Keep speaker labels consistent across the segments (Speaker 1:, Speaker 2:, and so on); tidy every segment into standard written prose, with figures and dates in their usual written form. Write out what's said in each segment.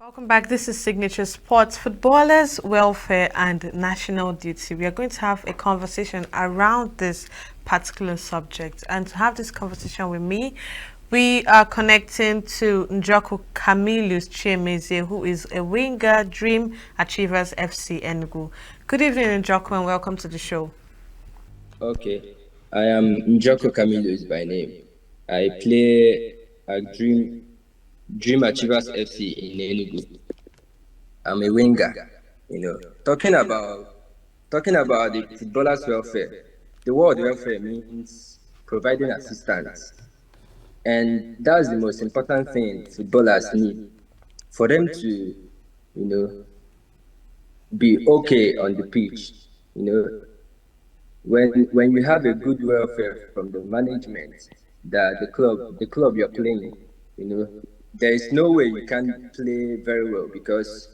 Speaker 1: Welcome back. This is Signature Sports, Footballers, Welfare and National Duty. We are going to have a conversation around this particular subject. And to have this conversation with me, we are connecting to Njoku Camillus Chiemezie, who is a winger, Dream Achievers FC Enugu. Good evening, Njoku, and welcome to the show.
Speaker 2: Okay, I am Njoku Camillus by name. I play at Dream Achievers FC in Enugu. I'm a winger. Talking about the footballers' welfare. The word welfare means providing assistance, and that's the most important thing footballers need for them to, be okay on the pitch. When you have a good welfare from the management, that the club you're playing, there is no way you can play very well, because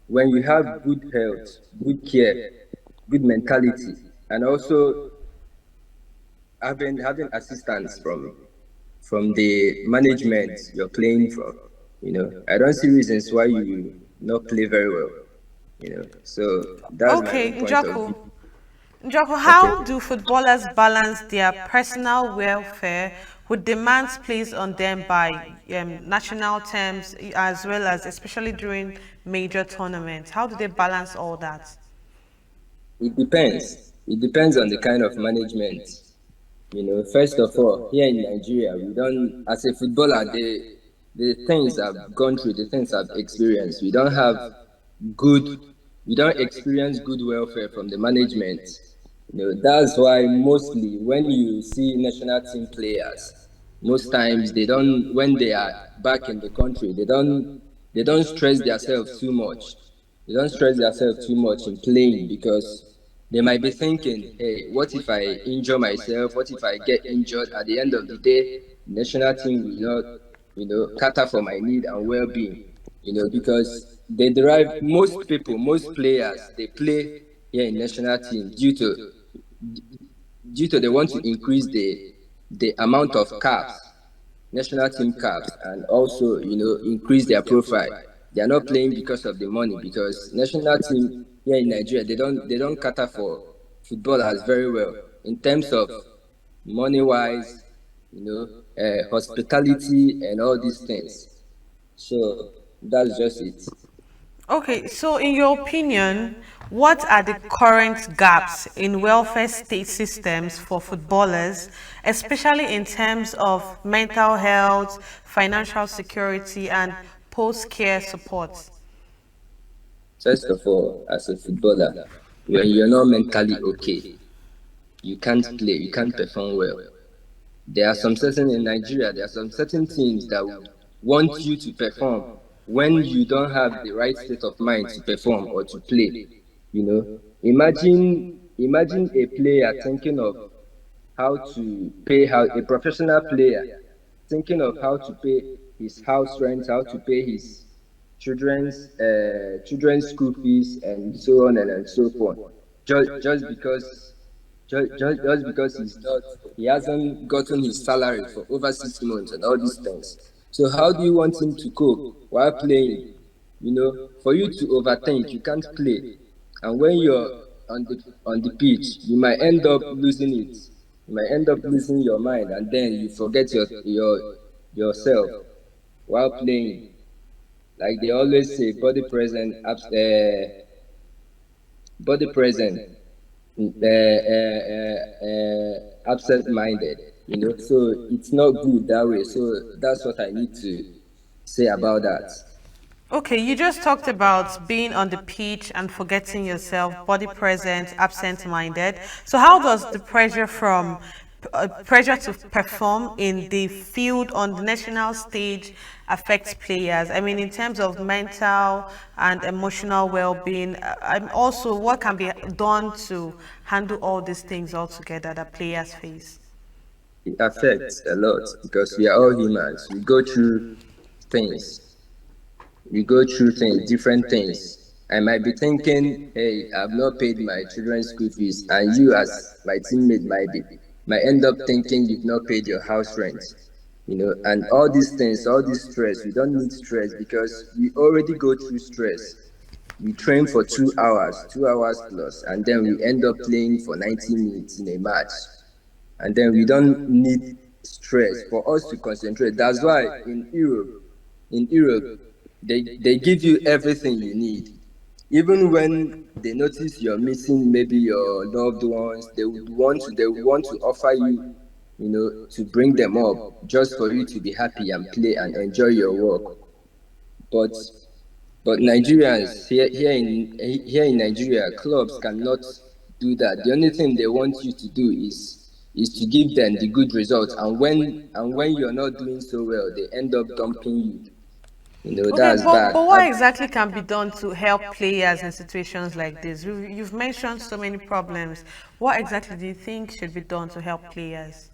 Speaker 2: when you have good health, good care, good mentality, and also having assistance from the management you're playing for, I don't see reasons why you not play very well. So that's my
Speaker 1: Okay,
Speaker 2: own point of view.
Speaker 1: Njoku,
Speaker 2: Okay.
Speaker 1: how do footballers balance their personal welfare with demands placed on them by national teams, as well as especially during major tournaments? How do they balance all that?
Speaker 2: It depends. It depends on the kind of management. First of all, here in Nigeria, we don't, as a footballer, the things I've gone through, the things I've experienced, good, we don't experience good welfare from the management. That's why mostly when you see national team players, most times they don't, when they are back in the country, they don't stress themselves too much. They don't stress themselves too much in playing, because they might be thinking, hey, what if I injure myself? What if I get injured? At the end of the day, national team will not, cater for my need and well-being, because they derive, most players, they play here in national team due to they want to increase the amount of caps, national team caps, and also increase their profile. They are not playing because of the money, because national team here in Nigeria, they don't cater for footballers very well in terms of money wise, hospitality and all these things. So that's just it.
Speaker 1: Okay, so in your opinion, what are the current gaps in welfare state systems for footballers, especially in terms of mental health, financial security, and post-care support?
Speaker 2: First of all, as a footballer, when you're not mentally okay, you can't play, you can't perform well. There are some certain in Nigeria, there are some certain teams that would want you to perform when you don't have the right state of mind to perform or to play. Imagine a player thinking of how to pay, how a professional player thinking of how to pay his house rent, how to pay his children's school fees, and so on and so forth. Just because just because he hasn't gotten his salary for over 6 months and all these things. So how do you want him to cope while playing? For you to overthink, you can't play. And when you're on the pitch, you might end up losing it. You might end up losing your mind, and then you forget yourself while playing. Like they always say, body present, absent-minded. So it's not good that way. So that's what I need to say about that.
Speaker 1: Okay, you just talked about being on the pitch and forgetting yourself, body present, absent-minded. So how does the pressure to perform in the field on the national stage affect players? I mean, in terms of mental and emotional well-being, and also what can be done to handle all these things all together that players face?
Speaker 2: It affects a lot, because we are all humans. Things. We go through things, different things. I might be thinking, hey, I've not paid my children's school fees, and you, as my teammate, might end up thinking you've not paid your house rent. and all these things, all this stress, we don't need stress because we already go through stress. We train for 2 hours, 2 hours plus, and then we end up playing for 90 minutes in a match. And then we don't need stress for us to concentrate. That's why in Europe, they give you everything you need. Even when they notice you're missing maybe your loved ones, they want to offer you, to bring them up just for you to be happy and play and enjoy your work. But but Nigerians here in Nigeria, clubs cannot do that. The only thing they want you to do is to give them the good results, and when you're not doing so well, they end up dumping you.
Speaker 1: Okay,
Speaker 2: That's
Speaker 1: but
Speaker 2: bad.
Speaker 1: what exactly can be done to help players in situations like this? You've mentioned so many problems. What exactly do you think should be done to help players?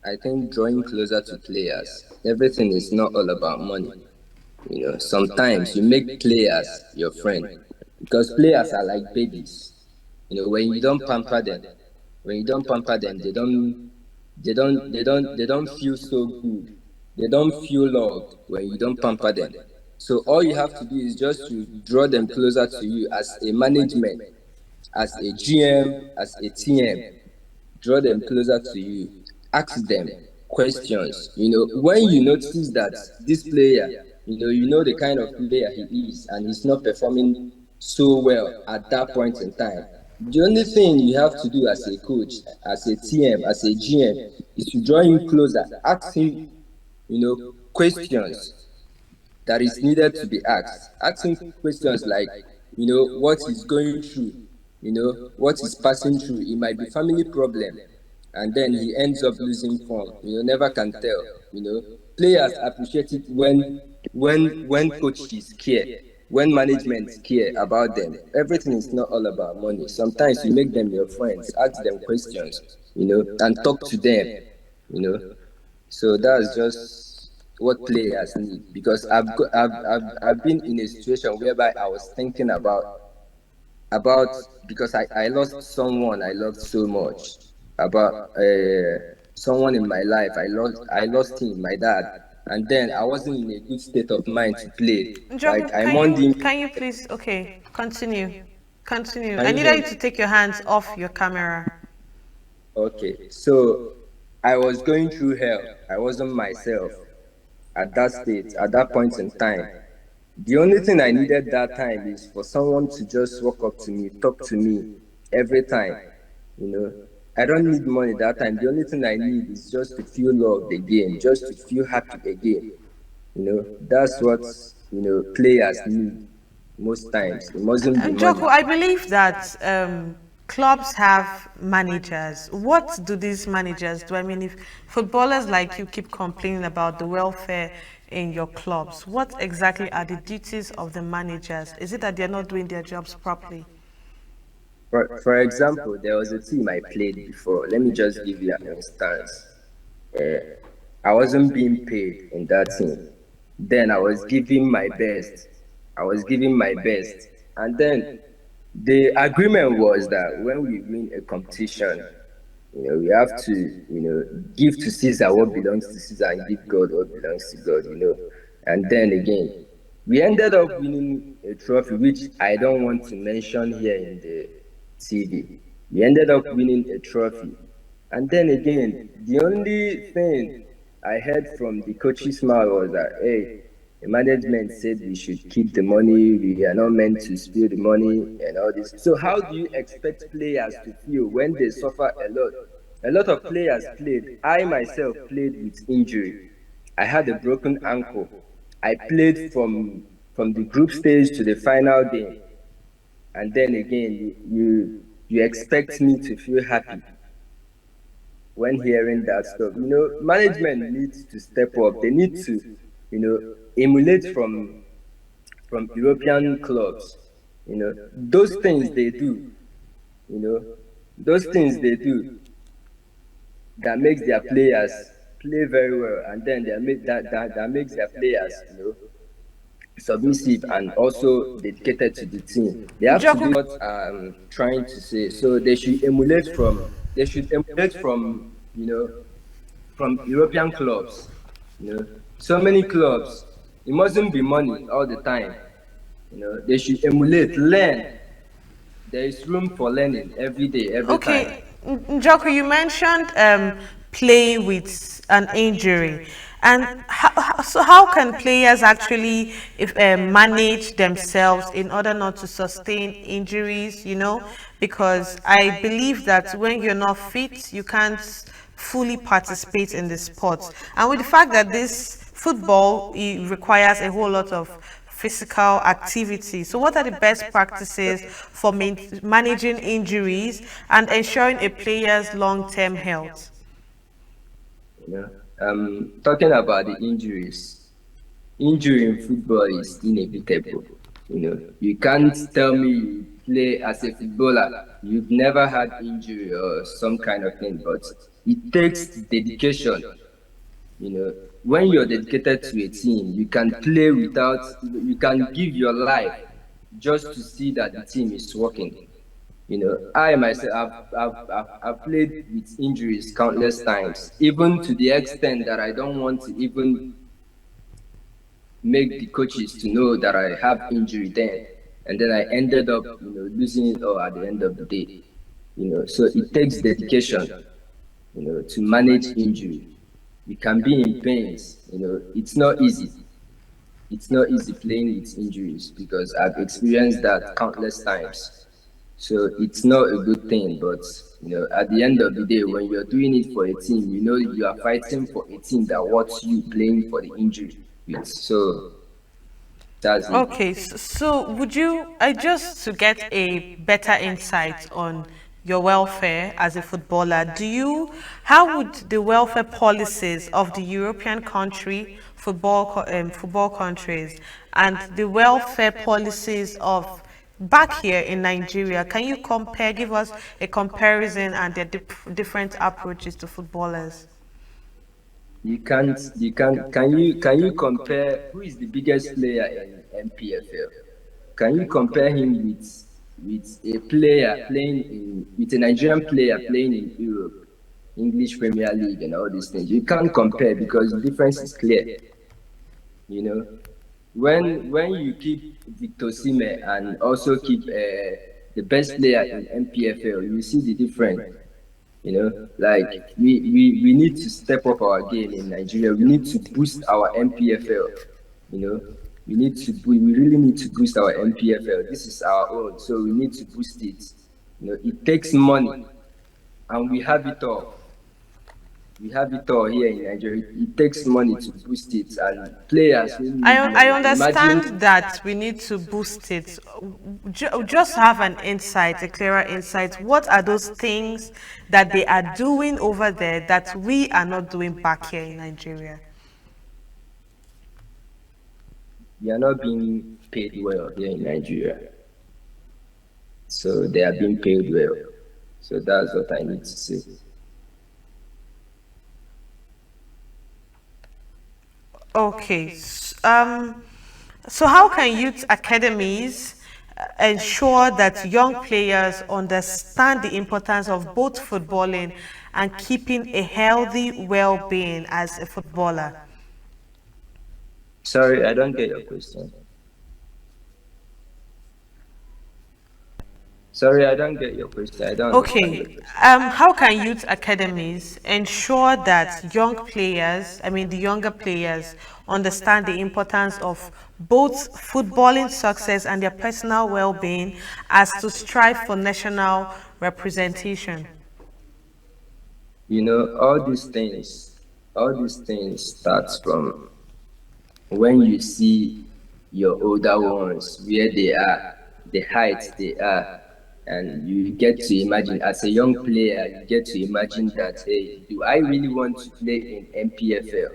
Speaker 2: I think drawing closer to players. Everything is not all about money. Sometimes you make players your friend because players are like babies. When you don't pamper them, they don't feel so good. They don't feel loved when you don't pamper them. So all you have to do is just to draw them closer to you as a management, as a GM, as a TM. Draw them closer to you. Ask them questions. When you notice that this player, you know the kind of player he is, and he's not performing so well at that point in time. The only thing you have to do as a coach, as a TM, as a GM, is to draw him closer. Ask him, questions that is needed to be asked. Asking questions like, what he's going through, what he's passing through. It might be family problem, and then he ends up losing form. Never can tell. Players appreciate it when coaches care, when management care about them. Everything is not all about money. Sometimes you make them your friends, ask them questions, and talk to them. You know, so that's just what players need, because I've been in a situation whereby I was thinking about because I lost someone I loved so much, about someone in my life. I lost him, my dad, and then I wasn't in a good state of mind to play.
Speaker 1: Njoku,
Speaker 2: Like, I mourned him.
Speaker 1: can you please, okay, continue. Continue.
Speaker 2: Can
Speaker 1: I
Speaker 2: you hear
Speaker 1: needed you
Speaker 2: me?
Speaker 1: to take your hands off your camera.
Speaker 2: Okay, so I was going through hell. I wasn't myself at that state, at that point in time. The only thing I needed that time is for someone to just walk up to me, talk to me every time. You know, I don't need money that time. The only thing I need is just to feel loved again, just to feel happy again. That's what players need most times. It mustn't be
Speaker 1: And
Speaker 2: money.
Speaker 1: Joko, I believe that clubs have managers. What do these managers do? I mean, if footballers like you keep complaining about the welfare in your clubs, what exactly are the duties of the managers? Is it that they're not doing their jobs properly?
Speaker 2: For example, there was a team I played before. Let me just give you an instance. Uh, I wasn't being paid in that team. Then I was giving my best. I was giving my best. And then the agreement was that when we win a competition, we have to, give to Caesar what belongs to Caesar and give God what belongs to God. And then again, we ended up winning a trophy, which I don't want to mention here in the TV. We ended up winning a trophy. And then again, the only thing I heard from the coach's mouth was that, hey, the management said we should keep the money, we are not meant to steal the money and all this. So how do you expect players to feel when they suffer a lot? A lot of players played. I myself played with injury. I had a broken ankle. I played from the group stage to the final game. And then again, you expect me to feel happy when hearing that stuff. Management needs to step up. They need to, emulate from European clubs. Those things they do, you know, those things they do that makes their players play very well, and then that makes their players, submissive and also dedicated to the team. They have to
Speaker 1: Njoku,
Speaker 2: do what I'm trying to say. So they should emulate from from European clubs. So many clubs. It mustn't be money all the time. They should emulate, learn. There is room for learning every day, every time.
Speaker 1: Okay, Njoku, you mentioned playing with an injury. And so how can players actually manage themselves in order not to sustain injuries, Because I believe that when you're not fit, you can't fully participate in the sport. And with the fact that this football, it requires a whole lot of physical activity. So, what are the best practices for managing injuries and ensuring a player's long-term health?
Speaker 2: Talking about the injuries, injury in football is inevitable. You can't tell me you play as a footballer, you've never had injury or some kind of thing, but it takes dedication. When you're dedicated to a team, you can play without, you can give your life just to see that the team is working. I myself, I've played with injuries countless times, even to the extent that I don't want to even make the coaches to know that I have injury then. And then I ended up, losing it all at the end of the day. So it takes dedication, to manage injury. You can be in pains, it's not easy. It's not easy playing with injuries because I've experienced that countless times. So it's not a good thing, but at the end of the day, when you're doing it for a team, you are fighting for a team that wants you playing for the injury. So that's it.
Speaker 1: Okay, so would you, just to get a better insight on your welfare as a footballer, how would the welfare policies of the European football countries and the welfare policies of back here in Nigeria, can you give us a comparison and their different approaches to footballers?
Speaker 2: Can you compare who is the biggest player in MPFL? Can you compare him with a player with a Nigerian player playing in Europe, English Premier League and all these things? You can't compare because the difference is clear. When you keep Victor Osimhen and also keep the best player in MPFL, you see the difference. Like we need to step up our game in Nigeria. We need to boost our MPFL. We really need to boost our MPFL. This is our own, so we need to boost it. It takes money, and we have it all. We have it all here in Nigeria. It takes money to boost it, and players.
Speaker 1: I understand that we need to boost it. Just have an insight, a clearer insight. What are those things that they are doing over there that we are not doing back here in Nigeria?
Speaker 2: We are not being paid well here in Nigeria. So they are being paid well. So that's what I need to say.
Speaker 1: Okay. So how can youth academies ensure that young players understand the importance of both footballing and keeping a healthy well-being as a footballer?
Speaker 2: Sorry, I don't get your question. Sorry, I don't get your question. I don't understand your question.
Speaker 1: How can youth academies ensure that the younger players, understand the importance of both footballing success and their personal well-being as to strive for national representation?
Speaker 2: All these things start from when you see your older ones, where they are, the height they are, and you get to imagine, as a young player, you get to imagine that, hey, do I really want to play in MPFL,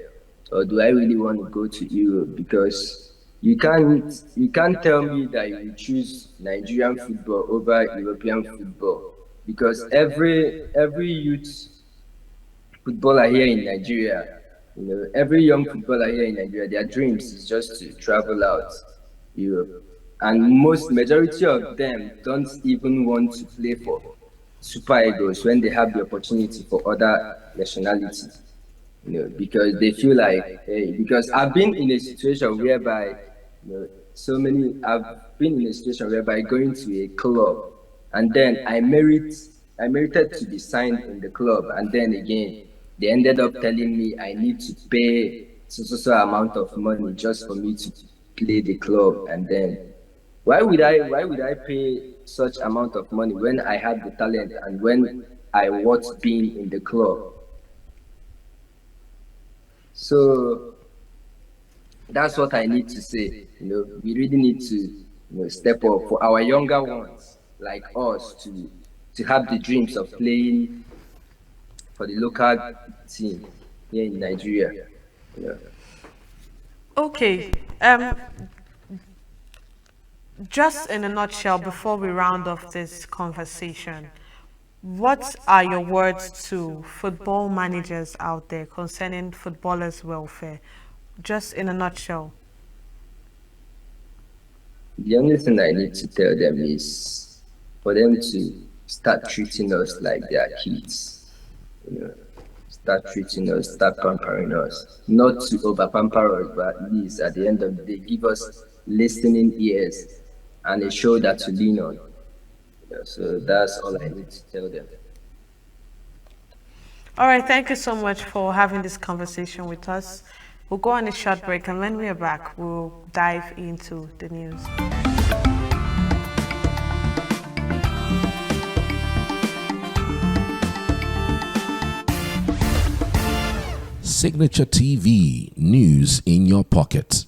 Speaker 2: or do I really want to go to Europe? Because you can't tell me that you choose Nigerian football over European football, because every youth footballer here in Nigeria, every young footballer here in Nigeria, their dreams is just to travel out Europe. And majority of them don't even want to play for Super Eagles when they have the opportunity for other nationalities. because they feel like, hey, because I've been in a situation whereby, I've been in a situation whereby going to a club, and then I merited to be signed in the club, and then again, they ended up telling me I need to pay so amount of money just for me to play the club, and then why would I pay such amount of money when I had the talent and when I was being in the club? So that's what I need to say. We really need to step up for our younger ones like us to have the dreams of playing for the local team here in Nigeria. You know.
Speaker 1: Okay. Just in a nutshell, before we round off this conversation, what are your words to football managers out there concerning footballers' welfare? Just in a nutshell.
Speaker 2: The only thing I need to tell them is for them to start treating us like their kids. Start treating us, start pampering us. Not to over pamper us, but at least at the end of the day, give us listening ears and a shoulder to lean on. So that's all I need to tell them.
Speaker 1: All right, thank you so much for having this conversation with us. We'll go on a short break, and when we are back, we'll dive into the news.
Speaker 3: Signature TV, news in your pocket.